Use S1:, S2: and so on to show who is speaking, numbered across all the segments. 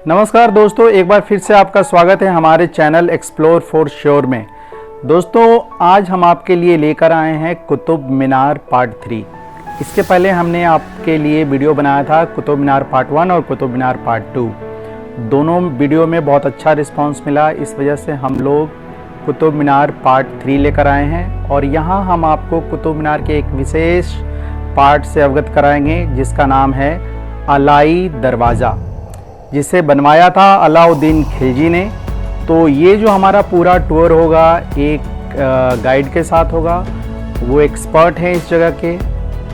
S1: नमस्कार दोस्तों, एक बार फिर से आपका स्वागत है हमारे चैनल एक्सप्लोर फॉर श्योर में। दोस्तों, आज हम आपके लिए लेकर आए हैं कुतुब मीनार पार्ट 3। इसके पहले हमने आपके लिए वीडियो बनाया था कुतुब मीनार पार्ट 1 और कुतुब मीनार पार्ट 2। दोनों वीडियो में बहुत अच्छा रिस्पांस मिला, इस वजह से हम लोग कुतुब मीनार पार्ट 3 लेकर आए हैं और यहाँ हम आपको कुतुब मीनार के एक विशेष पार्ट से अवगत कराएंगे जिसका नाम है अलाई दरवाज़ा, जिसे बनवाया था अलाउद्दीन खिलजी ने। तो ये जो हमारा पूरा टूर होगा एक गाइड के साथ होगा, वो एक्सपर्ट हैं इस जगह के,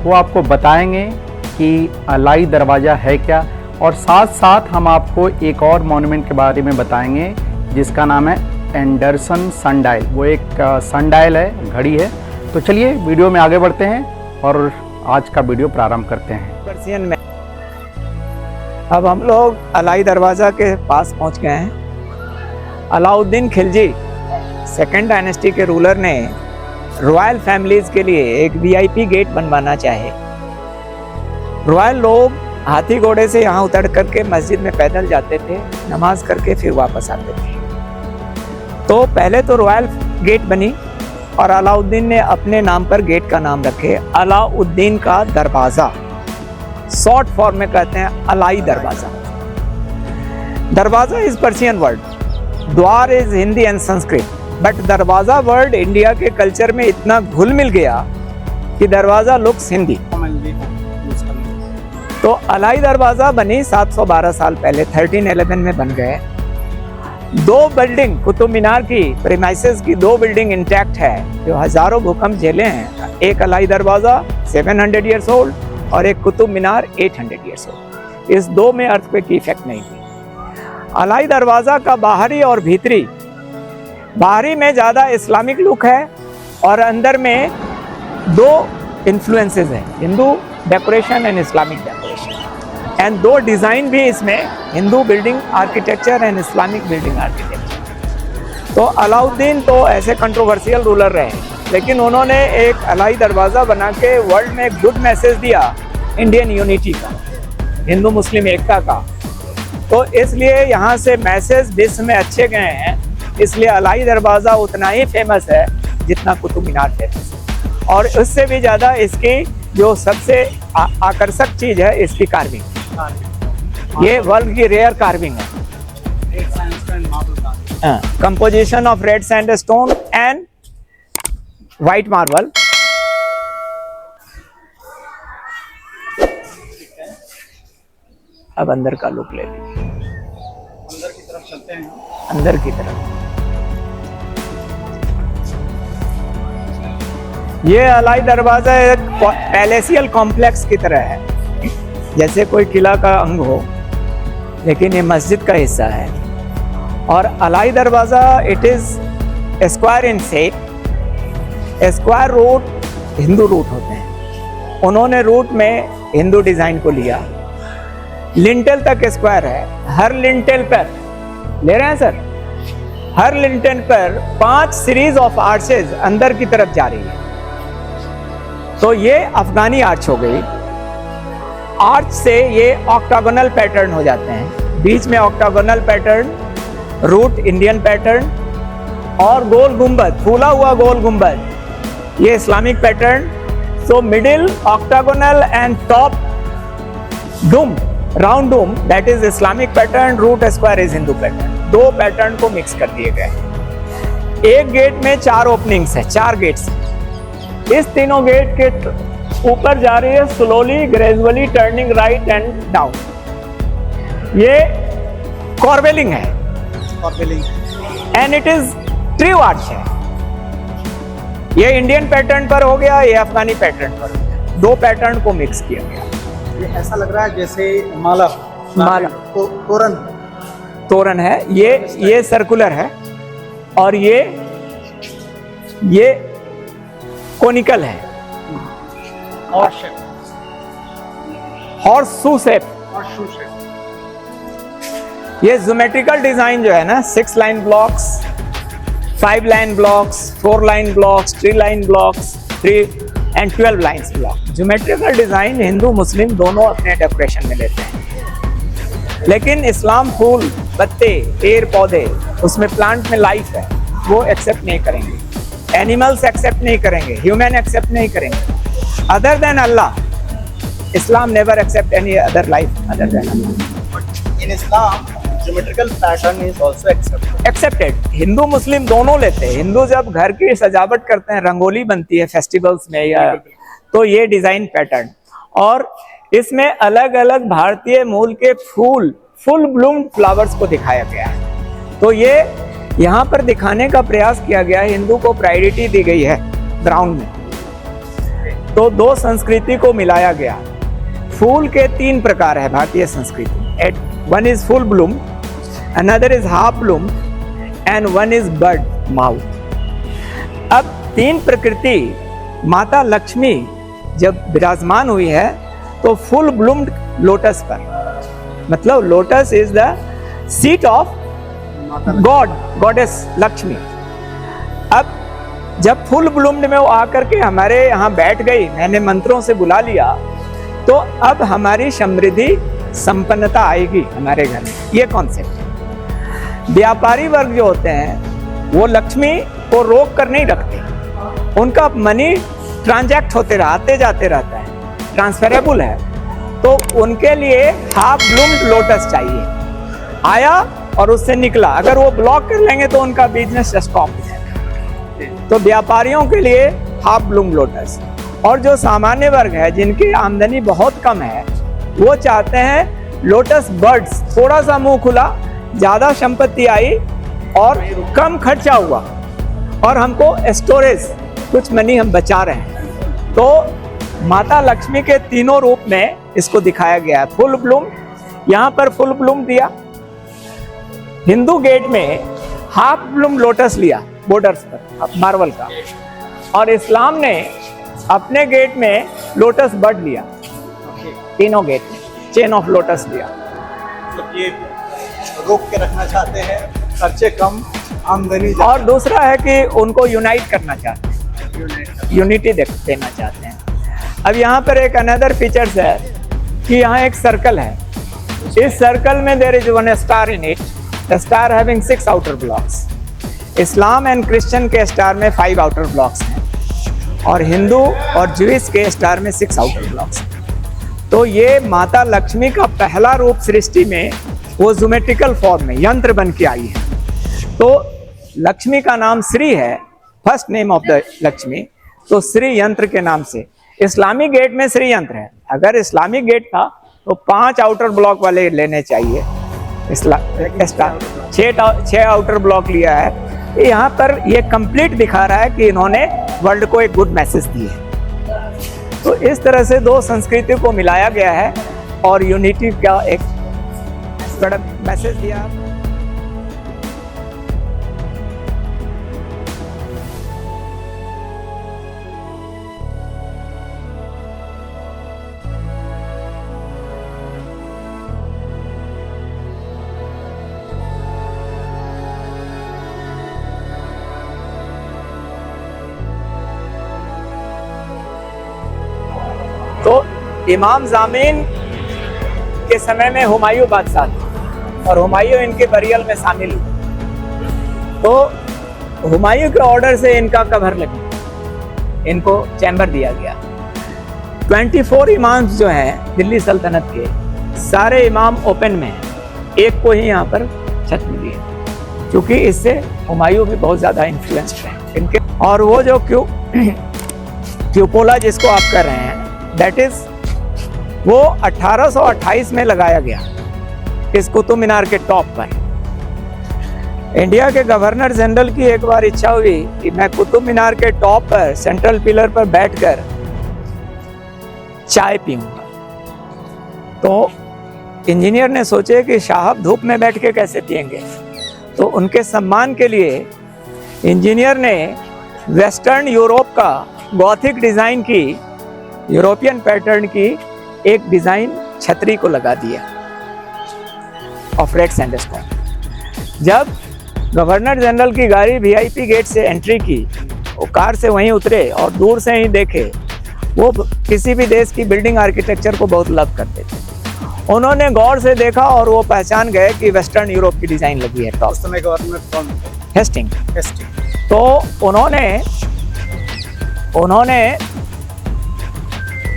S1: वो आपको बताएंगे कि अलाई दरवाज़ा है क्या, और साथ साथ हम आपको एक और मॉन्यूमेंट के बारे में बताएंगे जिसका नाम है एंडरसन सनडायल। वो एक सनडायल है, घड़ी है। तो चलिए वीडियो में आगे बढ़ते हैं और आज का वीडियो प्रारंभ करते हैं।
S2: पर्सियन में अब हम लोग अलाई दरवाज़ा के पास पहुंच गए हैं। अलाउद्दीन खिलजी सेकंड डायनेस्टी के रूलर ने रॉयल फैमिलीज के लिए एक वीआईपी गेट बनवाना चाहे। रॉयल लोग हाथी घोड़े से यहाँ उतर करके मस्जिद में पैदल जाते थे, नमाज करके फिर वापस आते थे। तो पहले तो रॉयल गेट बनी और अलाउद्दीन ने अपने नाम पर गेट का नाम रखे अलाउद्दीन का दरवाज़ा। शॉर्ट फॉर्म में कहते हैं अलाई दरवाज़ा। दरवाज़ा इज पर्शियन वर्ड, द्वार is Hindi and Sanskrit, but दरवाज़ा वर्ड इंडिया के कल्चर में इतना घुल मिल गया कि दरवाज़ा लुक्स हिंदी। तो अलाई दरवाज़ा बनी 712 साल पहले, 1311 में बन गए। दो बिल्डिंग कुतुब मीनार की प्रीमाइसेस की दो बिल्डिंग इंटैक्ट है जो हजारों भूकंप झेले हैं। एक अलाई दरवाज़ा 700 ईयर्स ओल्ड और एक कुतुब मीनार 800 ईयर्स ओल्ड। इस दो में अर्थक्वेक की इफेक्ट नहीं थी। अलाई दरवाज़ा का बाहरी और भीतरी, बाहरी में ज़्यादा इस्लामिक लुक है और अंदर में दो इन्फ्लुएंसेस हैं, Hindu decoration and Islamic decoration, and दो डिज़ाइन भी इसमें, Hindu building architecture and Islamic building architecture. तो अलाउद्दीन तो ऐसे कंट्रोवर्शियल रूलर रहे, लेकिन उन्होंने एक अलाई दरवाज़ा बना के वर्ल्ड में एक गुड मैसेज दिया इंडियन यूनिटी का, हिंदू मुस्लिम एकता का। तो इसलिए यहाँ से मैसेज विश्व में अच्छे गए हैं, इसलिए अलाई दरवाज़ा उतना ही फेमस है जितना कुतुब मीनार फेमस है। और उससे भी ज़्यादा इसकी जो सबसे आकर्षक चीज़ है इसकी कार्विंग। ये वर्ल्ड की रेयर कार्विंग है, composition of red sandstone and white marble. अब अंदर का लुक ले लीजिए, अंदर की तरफ चलते हैं। अंदर की तरफ ये अलाई दरवाजा एक पैलेसियल कॉम्प्लेक्स की तरह है, जैसे कोई किला का अंग हो, लेकिन ये मस्जिद का हिस्सा है। और Alai Darwaza it is square in shape. Square root Hindu root होते हैं, उन्होंने रूट में हिंदू डिजाइन को लिया। लिंटेल तक स्क्वायर है, हर लिंटेल पर ले रहे हैं सर, हर लिंटेल पर 5 सीरीज ऑफ आर्चेज अंदर की तरफ जा रही है। तो ये अफगानी आर्च हो गई। आर्च से ये ऑक्टागोनल पैटर्न हो जाते हैं, बीच में octagonal pattern, root Indian pattern, और गोल गुंबद, फूला हुआ गोल गुंबद, ये Islamic pattern. So middle octagonal and top dome, round dome, that is Islamic pattern, root square is Hindu pattern. दो पैटर्न को मिक्स कर दिए गए। एक गेट में 4 ओपनिंग्स है, 4 गेट्स। इस तीनों गेट के ऊपर जा रही है slowly gradually turning right and down. ये कॉर्वेलिंग है, and it is tree arch है। ये इंडियन पैटर्न पर हो गया, ये अफगानी पैटर्न पर, दो पैटर्न को मिक्स किया गया।
S3: ये ऐसा लग रहा है जैसे माला
S2: तोरण है। ये सर्कुलर है और ये कोनिकल है, हॉर्स शू शेप। ये ज्योमेट्रिकल डिजाइन जो है ना, 6 line blocks, 5 line blocks, 4 line blocks, 3 line blocks, 3 and 12 lines block. Geometrical design Hindu Muslim दोनों अपने डेकोरेशन में लेते हैं। लेकिन इस्लाम फूल, पत्ते, पेड़ पौधे, उसमें प्लांट में लाइफ है, वो एक्सेप्ट नहीं करेंगे। एनिमल्स एक्सेप्ट नहीं करेंगे, ह्यूमन एक्सेप्ट नहीं करेंगे। Other than Allah, Islam never accept any other life other than Allah.
S3: In Islam geometrical pattern is also
S2: accepted. Hindu Muslim दोनों लेते हैं। हिंदू जब घर की सजावट करते हैं, रंगोली बनती है फेस्टिवल्स में या, तो ये डिजाइन पैटर्न, और इसमें अलग अलग भारतीय मूल के फुल ब्लूम्ड फ्लावर्स को दिखाया गया है। तो ये यहाँ पर दिखाने का प्रयास किया गया है। हिंदू को प्रायोरिटी दी गई है ग्राउंड में। तो दो संस्कृति को मिलाया गया। फूल के 3 प्रकार है भारतीय संस्कृति। One is full Bloom, another is half Bloom and one is bird mouth. अब 3 प्रकृति माता लक्ष्मी जब विराजमान हुई है तो फुल ब्लूम्ड लोटस पर, मतलब lotus is the seat of goddess Lakshmi. अब जब फुल ब्लूम्ड में वो आकर के हमारे यहाँ बैठ गई, मैंने मंत्रों से बुला लिया, तो अब हमारी समृद्धि संपन्नता आएगी हमारे घर में। ये कॉन्सेप्ट। व्यापारी वर्ग जो होते हैं वो लक्ष्मी को रोक कर नहीं रखते, उनका मनी ट्रांजैक्ट होते आते जाते रहता है, ट्रांसफरेबल है। तो उनके लिए हाफ ब्लूम्ड लोटस चाहिए। आया और उससे निकला, अगर वो ब्लॉक कर लेंगे तो उनका बिजनेस स्टॉप हो जाएगा। तो व्यापारियों के लिए हाफ ब्लूम लोटस, और जो सामान्य वर्ग है जिनकी आमदनी बहुत कम है, वो चाहते हैं लोटस बर्ड्स, थोड़ा सा मुंह खुला, ज्यादा संपत्ति आई और कम खर्चा हुआ, और हमको स्टोरेज कुछ मनी हम बचा रहे हैं। तो माता लक्ष्मी के तीनों रूप में इसको दिखाया गया है। फुल ब्लूम, यहाँ पर फुल ब्लूम दिया। हिंदू गेट में हाफ ब्लूम लोटस लिया बॉर्डर्स पर मार्बल का, और इस्लाम ने अपने गेट में लोटस बर्ड लिया। तीनों गेट में चेन ऑफ लोटस लिया।
S3: मतलब ये रोक के रखना चाहते हैं, खर्चे कम, आमदनी ज्यादा।
S2: और दूसरा है कि उनको यूनाइट करना चाहते हैं, यूनिटी देना चाहते हैं। अब यहाँ पर एक अनदर फीचर्स है कि यहाँ एक सर्कल है। इस सर्कल में there is one star in it, the star having 6 outer blocks. Islam and Christian के स्टार में 5 आउटर ब्लॉक्स हैं, और हिंदू और ज्यूइश के स्टार में 6 आउटर ब्लॉक्स हैं। तो ये माता लक्ष्मी का पहला रूप सृष्टि में वो ज्योमेट्रिकल फॉर्म में यंत्र बन के आई है। तो लक्ष्मी का नाम श्री है, first name of the Lakshmi, तो श्री यंत्र के नाम से। इस्लामिक गेट में श्री यंत्र है। अगर इस्लामिक गेट था तो 5 आउटर ब्लॉक वाले लेने चाहिए। 6 आउटर ब्लॉक लिया है। यहाँ पर ये कंप्लीट दिखा रहा है कि इन्होंने वर्ल्ड को एक गुड मैसेज दी है। तो इस तरह से दो संस्कृति को मिलाया गया है और यूनिटी का एक बड़ा मैसेज दिया। तो इमाम जामीन के समय में हुमायूं बादशाह थे और हुमायूं इनके बरियल में शामिल हुए। तो हुमायूं के ऑर्डर से इनका कवर लगा, इनको चैम्बर दिया गया। 24 इमाम्स जो हैं दिल्ली सल्तनत के, सारे इमाम ओपन में हैं, एक को ही यहाँ पर छत मिली है, क्योंकि इससे हुमायूं भी बहुत ज़्यादा इन्फ्लुएंस्ड हैं इनके। और वो जो क्यूपोला जिसको आप कर रहे हैं, दैट इज वो 1828 में लगाया गया इस कुतुब मीनार के टॉप पर। इंडिया के गवर्नर जनरल की एक बार इच्छा हुई कि मैं कुतुब मीनार के टॉप पर सेंट्रल पिलर पर बैठकर चाय पीऊंगा। तो इंजीनियर ने सोचे कि साहब धूप में बैठ के कैसे पिएंगे, तो उनके सम्मान के लिए इंजीनियर ने वेस्टर्न यूरोप का गॉथिक डिजाइन की, यूरोपियन पैटर्न की एक डिजाइन छतरी को लगा दिया ऑफ रेड सैंडस्टोन। जब गवर्नर जनरल की गाड़ी वीआईपी गेट से एंट्री की, वो कार से वहीं उतरे और दूर से ही देखे। वो किसी भी देश की बिल्डिंग आर्किटेक्चर को बहुत लव करते थे उन्होंने गौर से देखा और वो पहचान गए कि वेस्टर्न यूरोप की डिजाइन लगी है टॉप।
S3: उस समय गवर्नर कौन थे?
S2: हेस्टिंग।
S3: हेस्टिंग।
S2: तो उन्होंने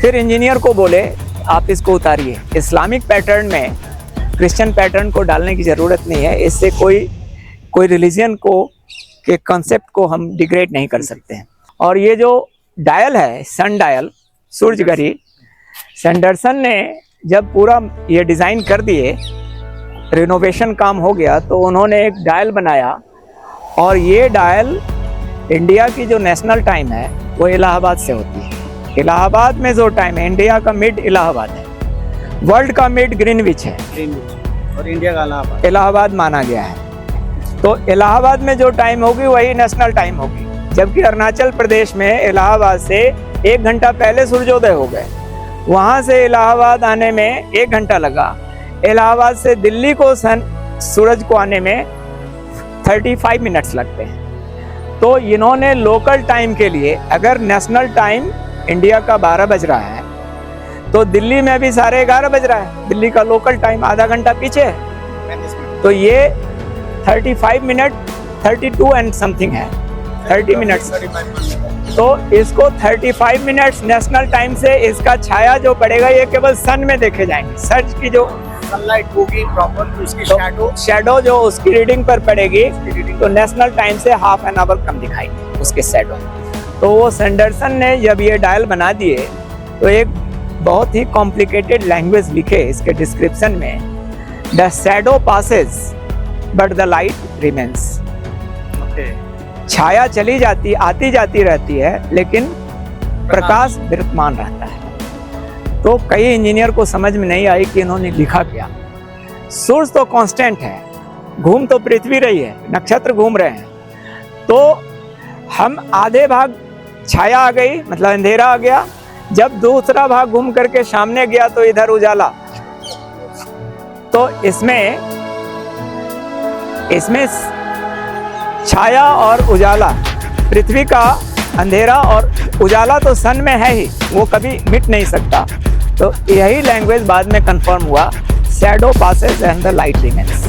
S2: फिर इंजीनियर को बोले आप इसको उतारिए, इस्लामिक पैटर्न में क्रिश्चियन पैटर्न को डालने की ज़रूरत नहीं है, इससे कोई रिलीजन के कॉन्सेप्ट को हम डिग्रेड नहीं कर सकते हैं। और ये जो डायल है, सन डायल, सूर्य घड़ी, सैंडरसन ने जब पूरा ये डिज़ाइन कर दिए, रिनोवेशन काम हो गया, तो उन्होंने एक डायल बनाया। और ये डायल इंडिया की जो नेशनल टाइम है वो इलाहाबाद से होती है। इलाहाबाद में जो टाइम है, इंडिया का मिड इलाहाबाद है, वर्ल्ड का मिड ग्रीनविच है,
S3: और इंडिया का
S2: इलाहाबाद माना गया है। तो इलाहाबाद में जो टाइम होगी वही नेशनल टाइम होगी। जबकि अरुणाचल प्रदेश में इलाहाबाद से 1 घंटा पहले सूर्योदय हो गए, वहाँ से इलाहाबाद आने में 1 घंटा लगा। इलाहाबाद से दिल्ली को सूरज को आने में 35 मिनट्स लगते हैं। तो इन्होंने लोकल टाइम के लिए, अगर नेशनल टाइम इंडिया का 12 बज रहा है तो दिल्ली में भी 11:30 बज रहा है, दिल्ली का लोकल टाइम आधा घंटा पीछे है। तो ये 35 मिनट 32 एंड समथिंग है, 30 मिनट्स। तो इसको 35 मिनट्स नेशनल टाइम से इसका छाया जो पड़ेगा ये केवल सन में देखे जाएंगे। सच की जो
S3: सनलाइट होगी प्रॉपर, उसकी
S2: शैडो जो उसकी रीडिंग पर पड़ेगी तो नेशनल टाइम से ½ एन आवर कम दिखाई दे उसके शैडो। तो वो सैंडरसन ने जब ये डायल बना दिए तो एक बहुत ही कॉम्प्लिकेटेड लैंग्वेज लिखे इसके डिस्क्रिप्शन में, the shadow passes but the light remains. छाया चली जाती आती जाती रहती है लेकिन प्रकाश विद्यमान रहता है। तो कई इंजीनियर को समझ में नहीं आई कि इन्होंने लिखा क्या। सूर्य तो कांस्टेंट है, घूम तो पृथ्वी रही है, नक्षत्र घूम रहे हैं, तो हम आधे भाग छाया आ गई, मतलब अंधेरा आ गया, जब दूसरा भाग घूम करके सामने गया तो इधर उजाला। तो इसमें छाया और उजाला, पृथ्वी का अंधेरा और उजाला तो सन में है ही, वो कभी मिट नहीं सकता। तो यही लैंग्वेज बाद में कंफर्म हुआ, shadow passes and the light remains.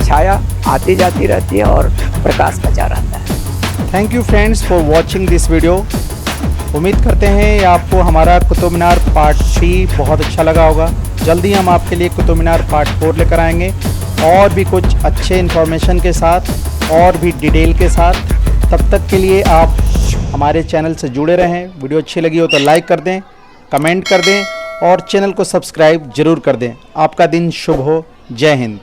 S2: छाया आती जाती रहती है और प्रकाश बचा रहता है।
S1: Thank you friends for watching this video. उम्मीद करते हैं आपको हमारा कुतुब मीनार पार्ट 3 बहुत अच्छा लगा होगा। जल्दी हम आपके लिए कुतुब मीनार पार्ट 4 लेकर आएंगे और भी कुछ अच्छे इन्फॉर्मेशन के साथ और भी डिटेल के साथ। तब तक के लिए आप हमारे चैनल से जुड़े रहें। वीडियो अच्छी लगी हो तो लाइक कर दें, कमेंट कर दें और चैनल को सब्सक्राइब जरूर कर दें। आपका दिन शुभ हो। जय हिंद।